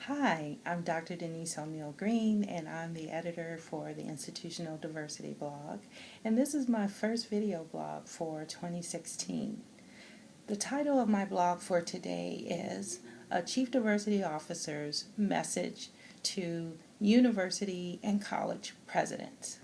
Hi, I'm Dr. Denise ONeil Green, and I'm the editor for the Institutional Diversity blog, and this is my first video blog for 2016. The title of my blog for today is A Chief Diversity Officer's Message to University and College Presidents.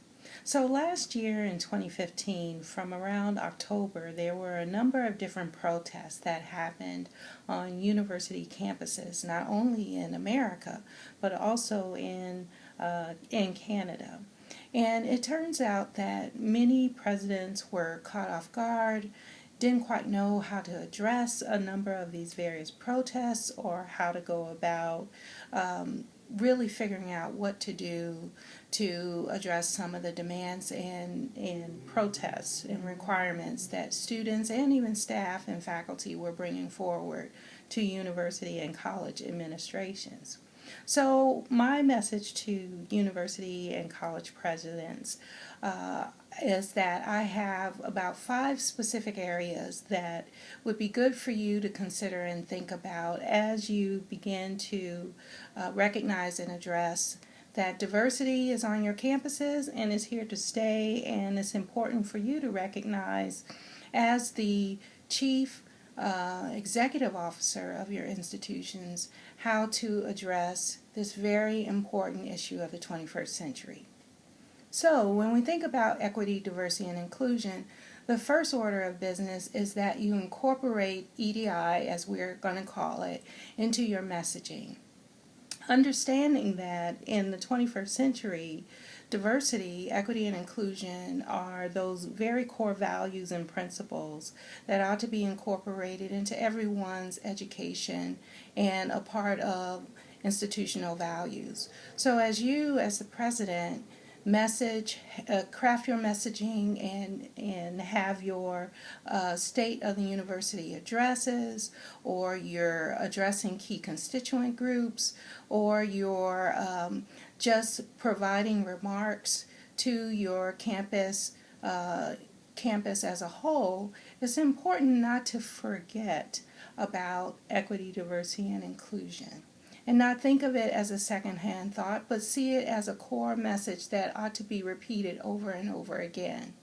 So last year in 2015, from around October, there were a number of different protests that happened on university campuses, not only in America, but also in Canada. And it turns out that many presidents were caught off guard, didn't quite know how to address a number of these various protests or how to go about really figuring out what to do to address some of the demands and protests and requirements that students and even staff and faculty were bringing forward to university and college administrations. So my message to university and college presidents is that I have about 5 specific areas that would be good for you to consider and think about as you begin to recognize and address that diversity is on your campuses and is here to stay, and it's important for you to recognize as the chief executive officer of your institutions how to address this very important issue of the 21st century. So when we think about equity, diversity, and inclusion, the first order of business is that you incorporate EDI, as we're going to call it, into your messaging. Understanding that in the 21st century, diversity, equity, and inclusion are those very core values and principles that ought to be incorporated into everyone's education and a part of institutional values. So as you, as the president, craft your messaging and have your state of the university addresses, or you're addressing key constituent groups, or you're just providing remarks to your campus as a whole, it's important not to forget about equity, diversity, and inclusion, and not think of it as a secondhand thought, but see it as a core message that ought to be repeated over and over again.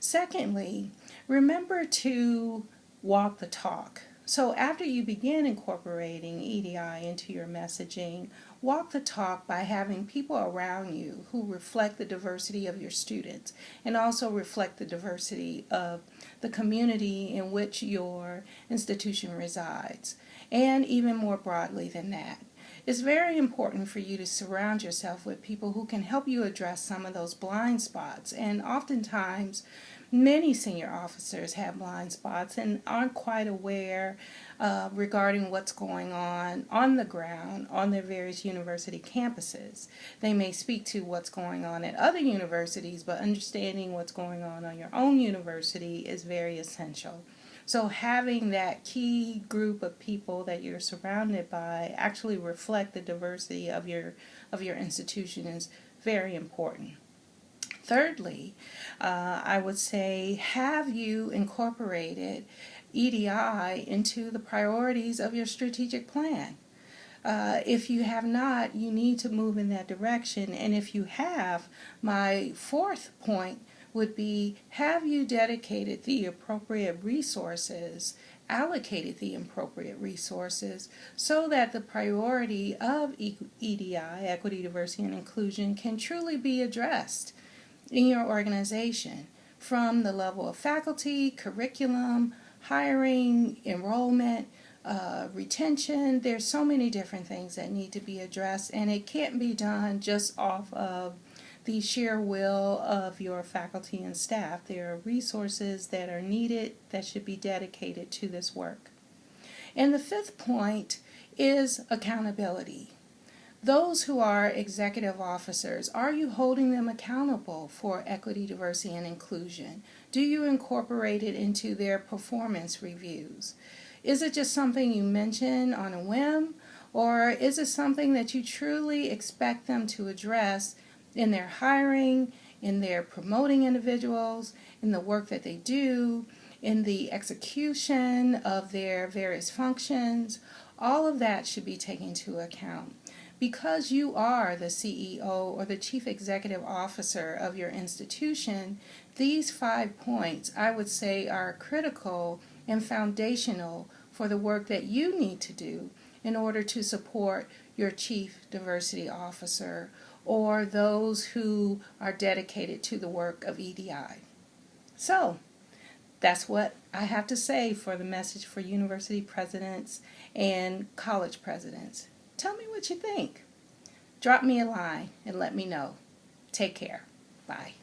Secondly, remember to walk the talk. So after you begin incorporating EDI into your messaging, walk the talk by having people around you who reflect the diversity of your students and also reflect the diversity of the community in which your institution resides, and even more broadly than that. It's very important for you to surround yourself with people who can help you address some of those blind spots, and oftentimes many senior officers have blind spots and aren't quite aware regarding what's going on the ground on their various university campuses. They may speak to what's going on at other universities, but understanding what's going on your own university is very essential. So having that key group of people that you're surrounded by actually reflect the diversity of your institution is very important. Thirdly, I would say, have you incorporated EDI into the priorities of your strategic plan? If you have not, you need to move in that direction. And if you have, my fourth point would be, have you dedicated the appropriate resources, allocated the appropriate resources, so that the priority of EDI, equity, diversity, and inclusion, can truly be addressed in your organization, from the level of faculty, curriculum, hiring, enrollment, retention. There's so many different things that need to be addressed, and it can't be done just off of the sheer will of your faculty and staff. There are resources that are needed that should be dedicated to this work. And the fifth point is accountability. Those who are executive officers, are you holding them accountable for equity, diversity, and inclusion? Do you incorporate it into their performance reviews? Is it just something you mention on a whim, or is it something that you truly expect them to address in their hiring, in their promoting individuals, in the work that they do, in the execution of their various functions? All of that should be taken into account. because you are the CEO or the Chief Executive Officer of your institution, these 5 points I would say are critical and foundational for the work that you need to do in order to support your Chief Diversity Officer or those who are dedicated to the work of EDI. So, that's what I have to say for the message for university presidents and college presidents. Tell me what you think. Drop me a line and let me know. Take care. Bye.